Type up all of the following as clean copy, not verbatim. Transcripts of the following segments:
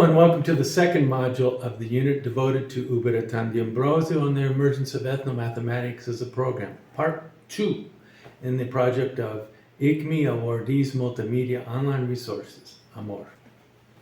and welcome to the second module of the unit devoted to Ubiratan D'Ambrosio and the emergence of ethnomathematics as a program, part 2 in the project of ICME awardees multimedia online resources, AMOR.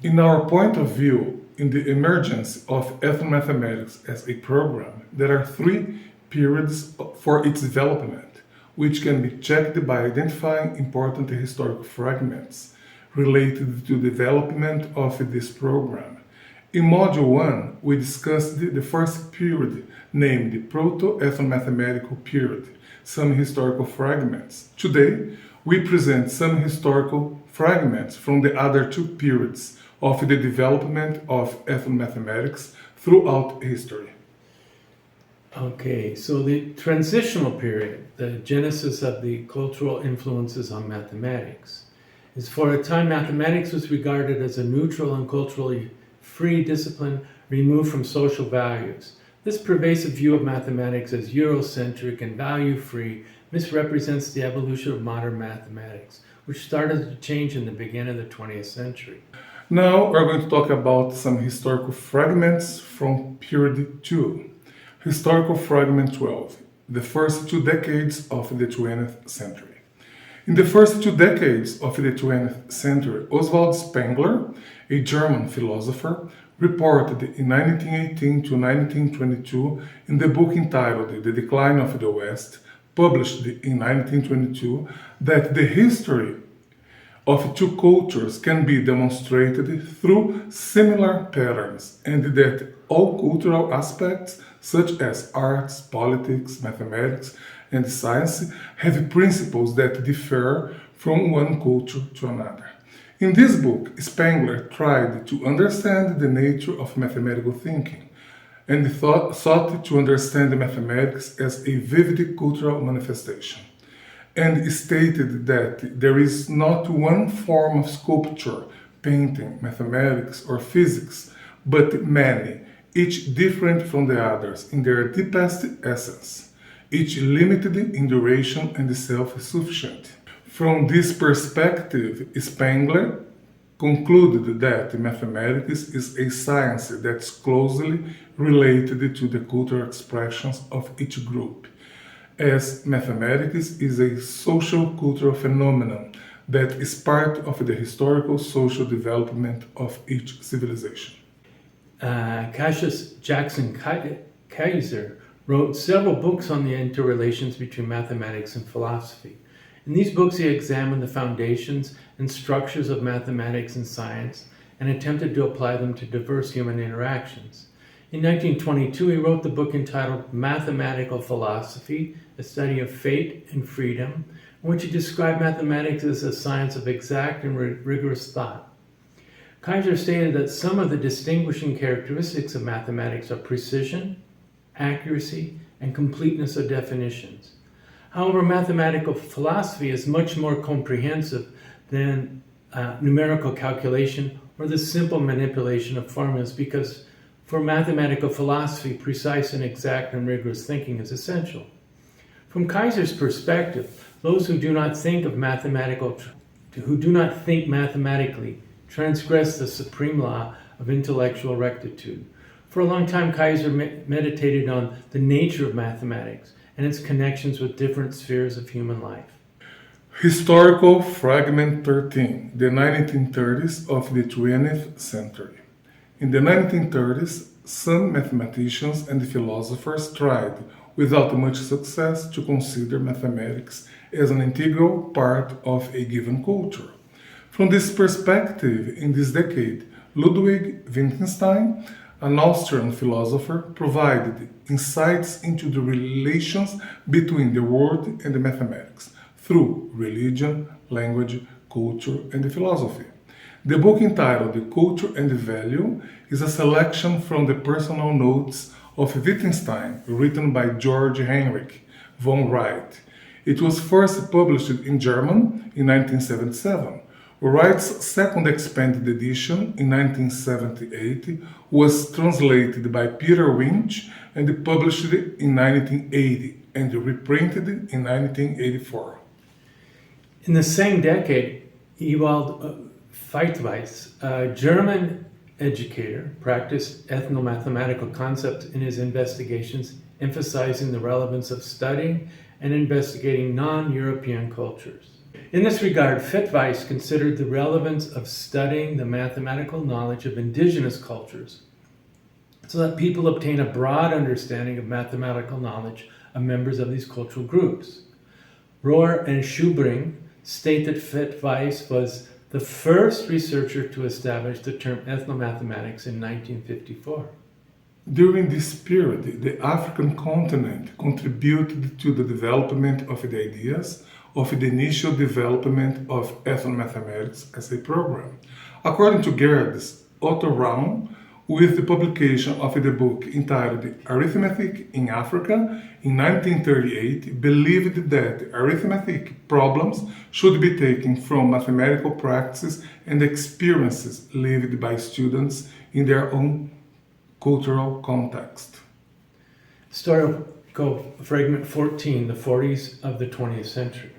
In our point of view, in the emergence of ethnomathematics as a program, there are 3 periods for its development, which can be checked by identifying important historical fragments related to the development of this program. In Module 1, we discussed the first period, named the Proto-Ethnomathematical Period, some historical fragments. Today, we present some historical fragments from the other 2 periods of the development of ethnomathematics throughout history. Okay, so the transitional period, the genesis of the cultural influences on mathematics, is for a time mathematics was regarded as a neutral and culturally free discipline removed from social values. This pervasive view of mathematics as Eurocentric and value-free misrepresents the evolution of modern mathematics, which started to change in the beginning of the 20th century. Now we're going to talk about some historical fragments from period 2. Historical fragment 12, the first 2 decades of the 20th century. In the first 2 decades of the 20th century, Oswald Spengler, a German philosopher, reported in 1918 to 1922 in the book entitled The Decline of the West, published in 1922, that the history of 2 cultures can be demonstrated through similar patterns, and that all cultural aspects, such as arts, politics, mathematics, and science, have principles that differ from one culture to another. In this book, Spengler tried to understand the nature of mathematical thinking, and sought to understand mathematics as a vivid cultural manifestation, and stated that there is not one form of sculpture, painting, mathematics, or physics, but many, each different from the others in their deepest essence, each limited in duration and self-sufficient. From this perspective, Spengler concluded that mathematics is a science that's closely related to the cultural expressions of each group, as mathematics is a social cultural phenomenon that is part of the historical social development of each civilization. Cassius Jackson Kaiser wrote several books on the interrelations between mathematics and philosophy. In these books, he examined the foundations and structures of mathematics and science and attempted to apply them to diverse human interactions. In 1922, he wrote the book entitled Mathematical Philosophy, a Study of Fate and Freedom, in which he described mathematics as a science of exact and rigorous thought. Kaiser stated that some of the distinguishing characteristics of mathematics are precision, accuracy, and completeness of definitions. However, mathematical philosophy is much more comprehensive than numerical calculation or the simple manipulation of formulas, because for mathematical philosophy, precise and exact and rigorous thinking is essential. From Kaiser's perspective, those who do not think mathematically transgress the supreme law of intellectual rectitude. For a long time, Kaiser meditated on the nature of mathematics and its connections with different spheres of human life. Historical Fragment 13, the 1930s of the 20th century. In the 1930s, some mathematicians and philosophers tried, without much success, to consider mathematics as an integral part of a given culture. From this perspective, in this decade, Ludwig Wittgenstein, an Austrian philosopher, provided insights into the relations between the world and the mathematics through religion, language, culture, and philosophy. The book entitled The Culture and the Value is a selection from the personal notes of Wittgenstein written by George Heinrich von Wright. It was first published in German in 1977. Wright's second expanded edition in 1978 was translated by Peter Winch and published in 1980 and reprinted in 1984. In the same decade, Ewald Feitweis, a German educator, practiced ethnomathematical concepts in his investigations, emphasizing the relevance of studying and investigating non-European cultures. In this regard, Fettweis considered the relevance of studying the mathematical knowledge of indigenous cultures so that people obtain a broad understanding of mathematical knowledge of members of these cultural groups. Rohr and Schubring state that Fettweis was the first researcher to establish the term ethnomathematics in 1954. During this period, the African continent contributed to the development of the ideas of the initial development of ethnomathematics as a program. According to Gerdes, Otto Raum, with the publication of the book entitled Arithmetic in Africa in 1938, believed that arithmetic problems should be taken from mathematical practices and experiences lived by students in their own cultural context. Historical fragment 14, the 40s of the 20th century.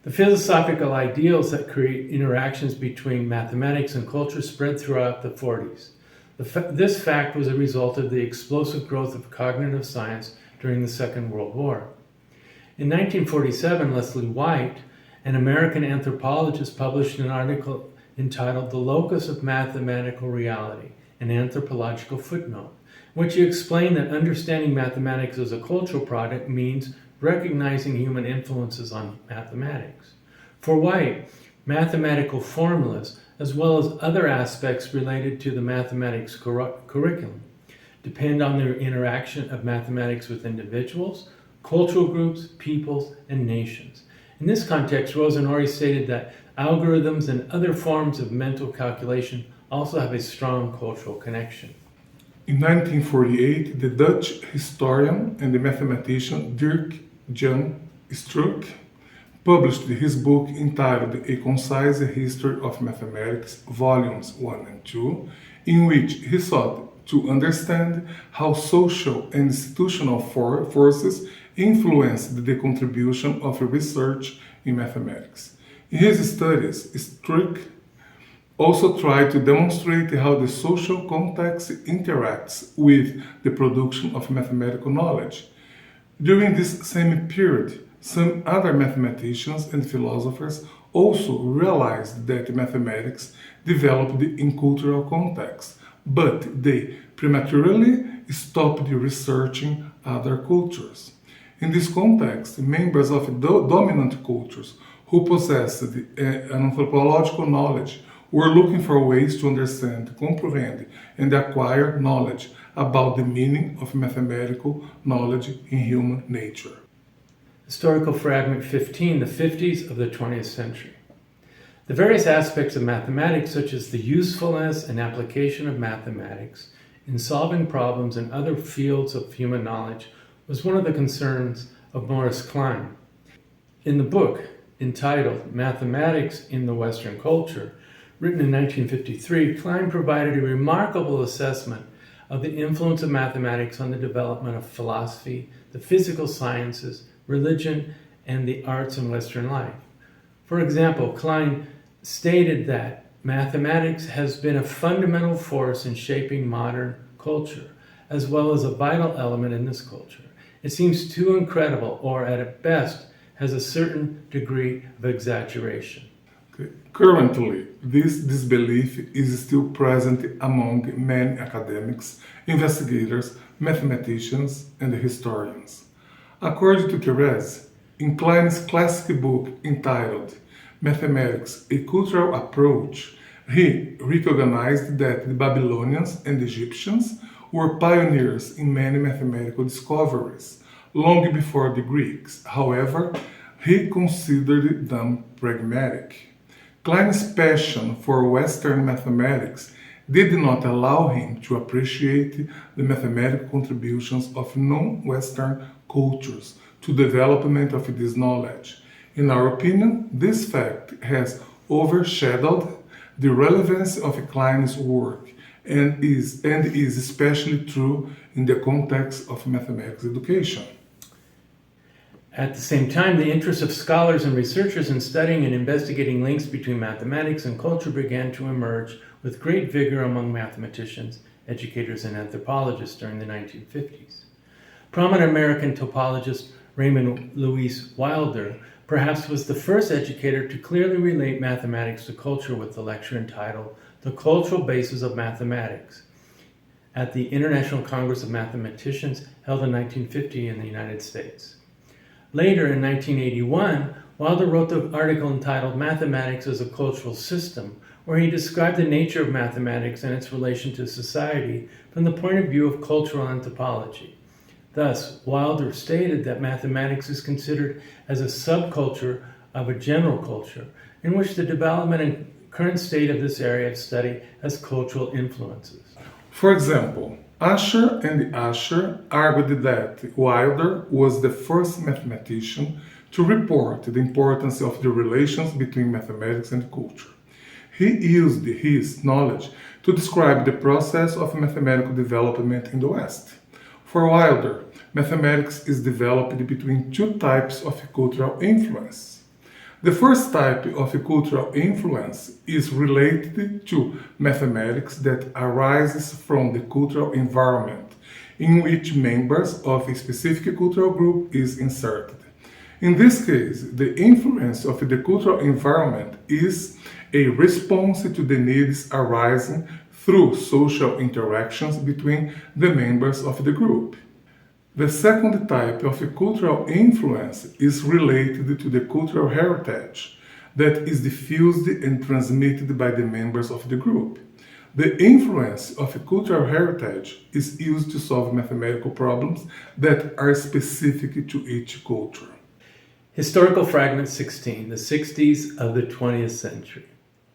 The philosophical ideals that create interactions between mathematics and culture spread throughout the 40s. This fact was a result of the explosive growth of cognitive science during the Second World War. In 1947, Leslie White, an American anthropologist, published an article entitled The Locus of Mathematical Reality, an Anthropological Footnote, in which he explained that understanding mathematics as a cultural product means recognizing human influences on mathematics. For White, mathematical formulas, as well as other aspects related to the mathematics curriculum, depend on the interaction of mathematics with individuals, cultural groups, peoples, and nations. In this context, Rosenori stated that algorithms and other forms of mental calculation also have a strong cultural connection. In 1948, the Dutch historian and the mathematician Dirk Jan Struik published his book entitled A Concise History of Mathematics, Volumes 1 and 2, in which he sought to understand how social and institutional forces influenced the contribution of research in mathematics. In his studies, Struik also tried to demonstrate how the social context interacts with the production of mathematical knowledge. During this same period, some other mathematicians and philosophers also realized that mathematics developed in cultural contexts, but they prematurely stopped researching other cultures. In this context, members of dominant cultures who possessed an anthropological knowledge were looking for ways to understand, comprehend, and acquire knowledge about the meaning of mathematical knowledge in human nature. Historical fragment 15, the 50s of the 20th century. The various aspects of mathematics, such as the usefulness and application of mathematics in solving problems in other fields of human knowledge, was one of the concerns of Maurice Klein. In the book entitled Mathematics in the Western Culture, written in 1953, Klein provided a remarkable assessment of the influence of mathematics on the development of philosophy, the physical sciences, religion, and the arts in Western life. For example, Klein stated that mathematics has been a fundamental force in shaping modern culture, as well as a vital element in this culture. It seems too incredible, or at best, has a certain degree of exaggeration. Currently, this disbelief is still present among many academics, investigators, mathematicians, and historians. According to Therese, in Klein's classic book entitled Mathematics, A Cultural Approach, he recognized that the Babylonians and Egyptians were pioneers in many mathematical discoveries, long before the Greeks. However, he considered them pragmatic. Klein's passion for Western mathematics did not allow him to appreciate the mathematical contributions of non-Western cultures to the development of this knowledge. In our opinion, this fact has overshadowed the relevance of Klein's work and is especially true in the context of mathematics education. At the same time, the interest of scholars and researchers in studying and investigating links between mathematics and culture began to emerge with great vigor among mathematicians, educators, and anthropologists during the 1950s. Prominent American topologist Raymond Louis Wilder perhaps was the first educator to clearly relate mathematics to culture with the lecture entitled The Cultural Basis of Mathematics at the International Congress of Mathematicians held in 1950 in the United States. Later, in 1981, Wilder wrote the article entitled Mathematics as a Cultural System, where he described the nature of mathematics and its relation to society from the point of view of cultural anthropology. Thus, Wilder stated that mathematics is considered as a subculture of a general culture, in which the development and current state of this area of study has cultural influences. For example, Ascher and Ascher argued that Wilder was the first mathematician to report the importance of the relations between mathematics and culture. He used his knowledge to describe the process of mathematical development in the West. For Wilder, mathematics is developed between two types of cultural influence. The first type of cultural influence is related to mathematics that arises from the cultural environment in which members of a specific cultural group is inserted. In this case, the influence of the cultural environment is a response to the needs arising through social interactions between the members of the group. The second type of cultural influence is related to the cultural heritage that is diffused and transmitted by the members of the group. The influence of cultural heritage is used to solve mathematical problems that are specific to each culture. Historical Fragment 16, the 60s of the 20th century.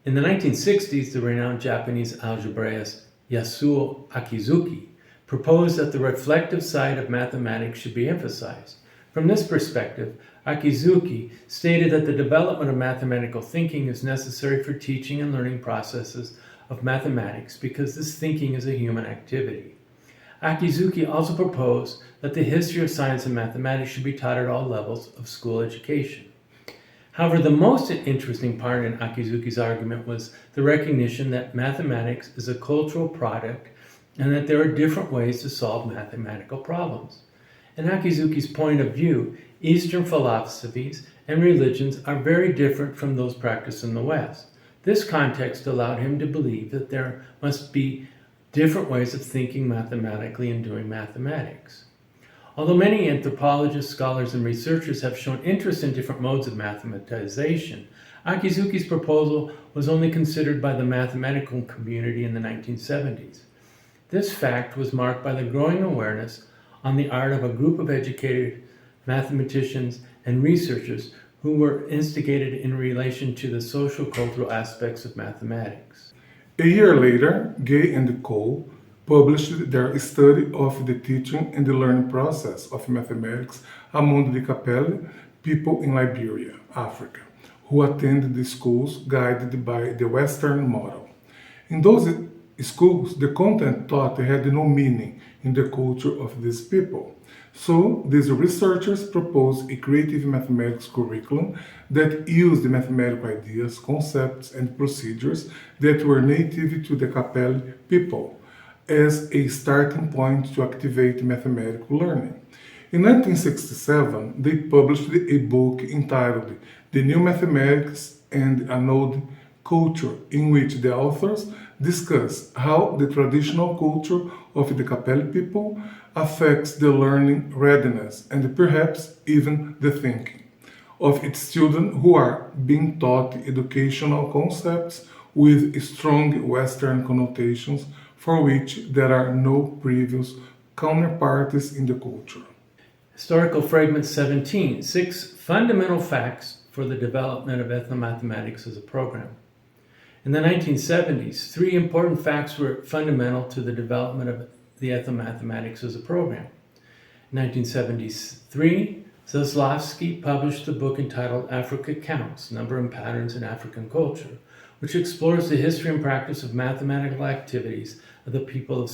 In the 1960s, the renowned Japanese algebraist Yasuo Akizuki proposed that the reflective side of mathematics should be emphasized. From this perspective, Akizuki stated that the development of mathematical thinking is necessary for teaching and learning processes of mathematics because this thinking is a human activity. Akizuki also proposed that the history of science and mathematics should be taught at all levels of school education. However, the most interesting part in Akizuki's argument was the recognition that mathematics is a cultural product and that there are different ways to solve mathematical problems. In Akizuki's point of view, Eastern philosophies and religions are very different from those practiced in the West. This context allowed him to believe that there must be different ways of thinking mathematically and doing mathematics. Although many anthropologists, scholars, and researchers have shown interest in different modes of mathematization, Akizuki's proposal was only considered by the mathematical community in the 1970s. This fact was marked by the growing awareness on the art of a group of educated mathematicians and researchers who were instigated in relation to the social cultural aspects of mathematics. A year later, Gay and Cole published their study of the teaching and the learning process of mathematics among the Capelle people in Liberia, Africa, who attended the schools guided by the Western model. In those schools, the content taught had no meaning in the culture of these people. So, these researchers proposed a creative mathematics curriculum that used mathematical ideas, concepts, and procedures that were native to the Capelle people as a starting point to activate mathematical learning. In 1967, they published a book entitled The New Mathematics and an Old Culture, in which the authors discuss how the traditional culture of the Capelle people affects the learning readiness and perhaps even the thinking of its children who are being taught educational concepts with strong Western connotations for which there are no previous counterparts in the culture. Historical Fragment 17, 6 fundamental facts for the development of ethnomathematics as a program. In the 1970s, 3 important facts were fundamental to the development of the ethnomathematics as a program. In 1973, Zaslavsky published a book entitled Africa Counts, Number and Patterns in African Culture, which explores the history and practice of mathematical activities of the people of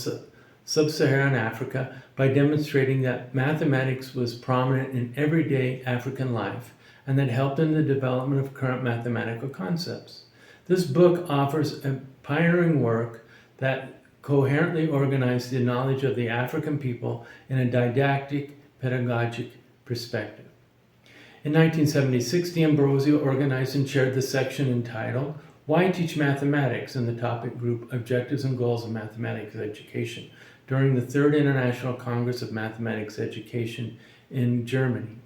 sub-Saharan Africa by demonstrating that mathematics was prominent in everyday African life and that helped in the development of current mathematical concepts. This book offers a pioneering work that coherently organized the knowledge of the African people in a didactic, pedagogic perspective. In 1976, D'Ambrosio organized and chaired the section entitled Why Teach Mathematics in the topic group Objectives and Goals of Mathematics Education during the Third International Congress of Mathematics Education in Germany.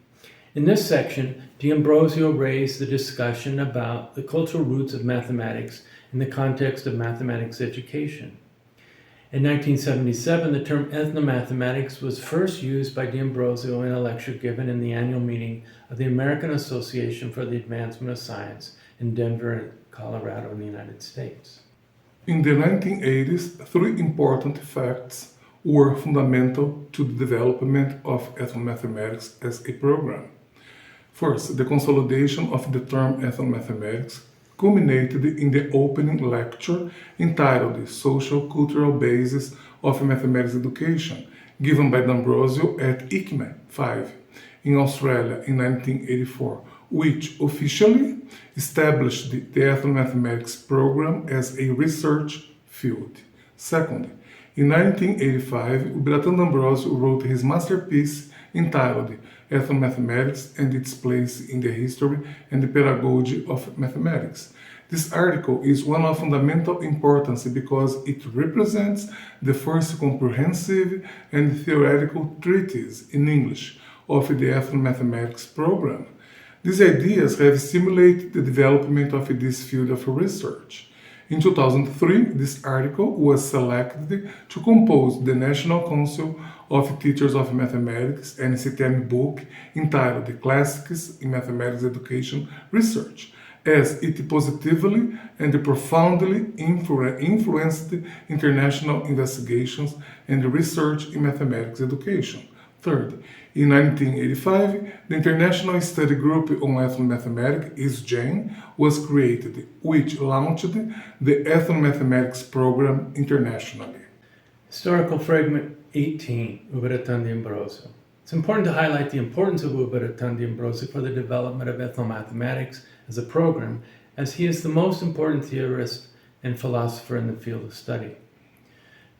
In this section, D'Ambrosio raised the discussion about the cultural roots of mathematics in the context of mathematics education. In 1977, the term ethnomathematics was first used by D'Ambrosio in a lecture given in the annual meeting of the American Association for the Advancement of Science in Denver, Colorado, in the United States. In the 1980s, three important facts were fundamental to the development of ethnomathematics as a program. First, the consolidation of the term ethnomathematics culminated in the opening lecture entitled The Social-Cultural Basis of Mathematics Education, given by D'Ambrosio at ICMA 5 in Australia in 1984, which officially established the ethnomathematics program as a research field. Second, in 1985, Ubiratan D'Ambrosio wrote his masterpiece entitled Ethnomathematics and Its Place in the History and the Pedagogy of Mathematics. This article is one of fundamental importance because it represents the first comprehensive and theoretical treatise in English of the ethnomathematics program. These ideas have stimulated the development of this field of research. In 2003, this article was selected to compose the National Council of Teachers of Mathematics NCTM book entitled The Classics in Mathematics Education Research, as it positively and profoundly influenced international investigations and research in mathematics education. Third, in 1985, the International Study Group on Ethnomathematics, ISGEN, was created, which launched the Ethnomathematics program internationally. Historical Fragment 18, Ubiratan D'Ambrosio. It's important to highlight the importance of Ubiratan D'Ambrosio for the development of ethnomathematics as a program, as he is the most important theorist and philosopher in the field of study.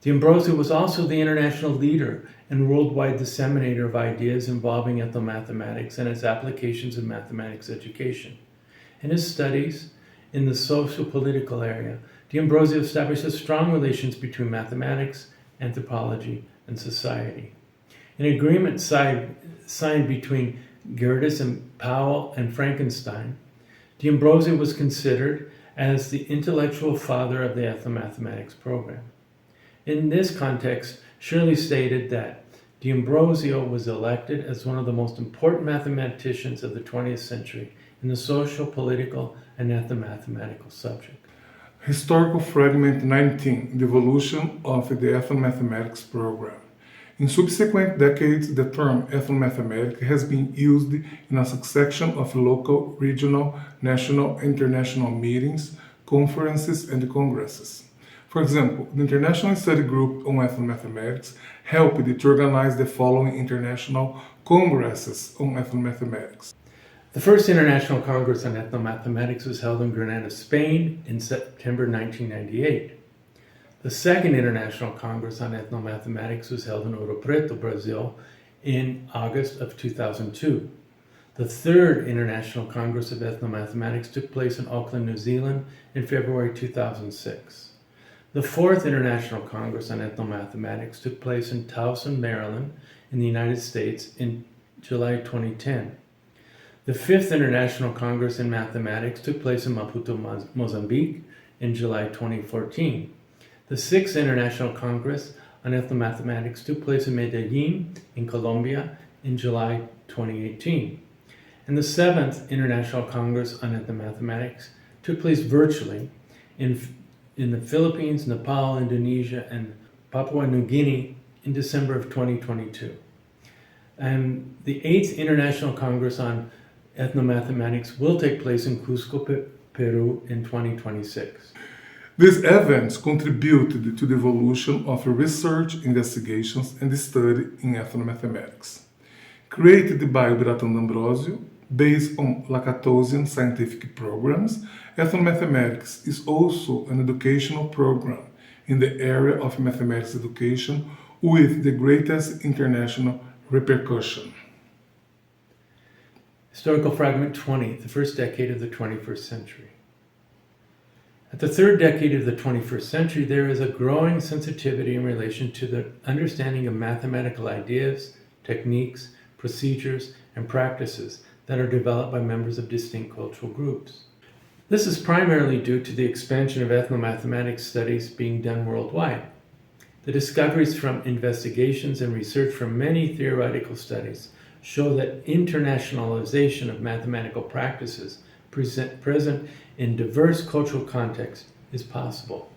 D'Ambrosio was also the international leader and worldwide disseminator of ideas involving ethnomathematics and its applications in mathematics education. In his studies in the social-political area, D'Ambrosio established strong relations between mathematics, anthropology, and society. An agreement signed between Gerdes and Powell and Frankenstein, D'Ambrosio was considered as the intellectual father of the ethnomathematics program. In this context, Shirley stated that D'Ambrosio was elected as one of the most important mathematicians of the 20th century in the social, political, and ethnomathematical subject. Historical Fragment 19, The Evolution of the Ethnomathematics Program. In subsequent decades, the term ethnomathematics has been used in a succession of local, regional, national, and international meetings, conferences, and congresses. For example, the International Study Group on Ethnomathematics helped to organize the following international congresses on ethnomathematics. The first International Congress on Ethnomathematics was held in Granada, Spain in September 1998. The second International Congress on Ethnomathematics was held in Ouro Preto, Brazil in August of 2002. The third International Congress of Ethnomathematics took place in Auckland, New Zealand in February 2006. The fourth International Congress on Ethnomathematics took place in Towson, Maryland in the United States in July 2010. The fifth International Congress in Mathematics took place in Maputo, Mozambique in July 2014. The sixth International Congress on Ethnomathematics took place in Medellin in Colombia in July 2018. And the seventh International Congress on Ethnomathematics took place virtually in the Philippines, Nepal, Indonesia, and Papua New Guinea in December of 2022. And the 8th International Congress on Ethnomathematics will take place in Cusco, Peru in 2026. These events contributed to the evolution of research, investigations, and study in ethnomathematics. Created by Ubiratan D'Ambrosio, based on Lacatosian scientific programs, ethnomathematics is also an educational program in the area of mathematics education with the greatest international repercussion. Historical fragment 20, the first decade of the 21st century. At the third decade of the 21st century, there is a growing sensitivity in relation to the understanding of mathematical ideas, techniques, procedures, and practices that are developed by members of distinct cultural groups. This is primarily due to the expansion of ethnomathematics studies being done worldwide. The discoveries from investigations and research from many theoretical studies show that internationalization of mathematical practices present in diverse cultural contexts is possible.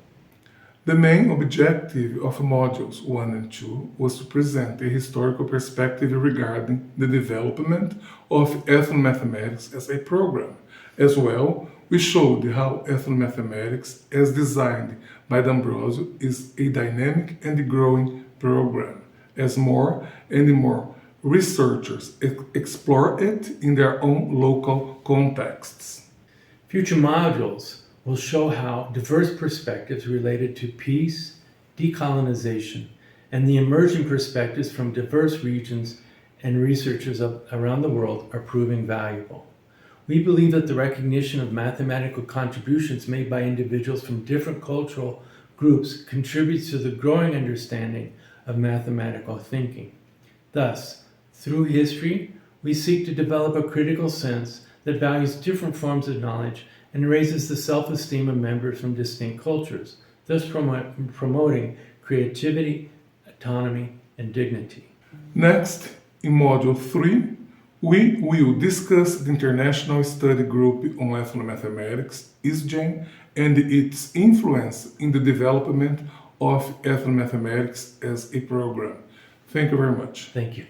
The main objective of modules 1 and 2 was to present a historical perspective regarding the development of ethnomathematics as a program. As well, we showed how ethnomathematics, as designed by D'Ambrosio, is a dynamic and growing program, as more and more researchers explore it in their own local contexts. Future modules will show how diverse perspectives related to peace, decolonization, and the emerging perspectives from diverse regions and researchers around the world are proving valuable. We believe that the recognition of mathematical contributions made by individuals from different cultural groups contributes to the growing understanding of mathematical thinking. Thus, through history, we seek to develop a critical sense that values different forms of knowledge and raises the self-esteem of members from distinct cultures, thus promoting creativity, autonomy, and dignity. Next, in Module 3, we will discuss the International Study Group on Ethnomathematics, ISGEN, and its influence in the development of ethnomathematics as a program. Thank you very much. Thank you.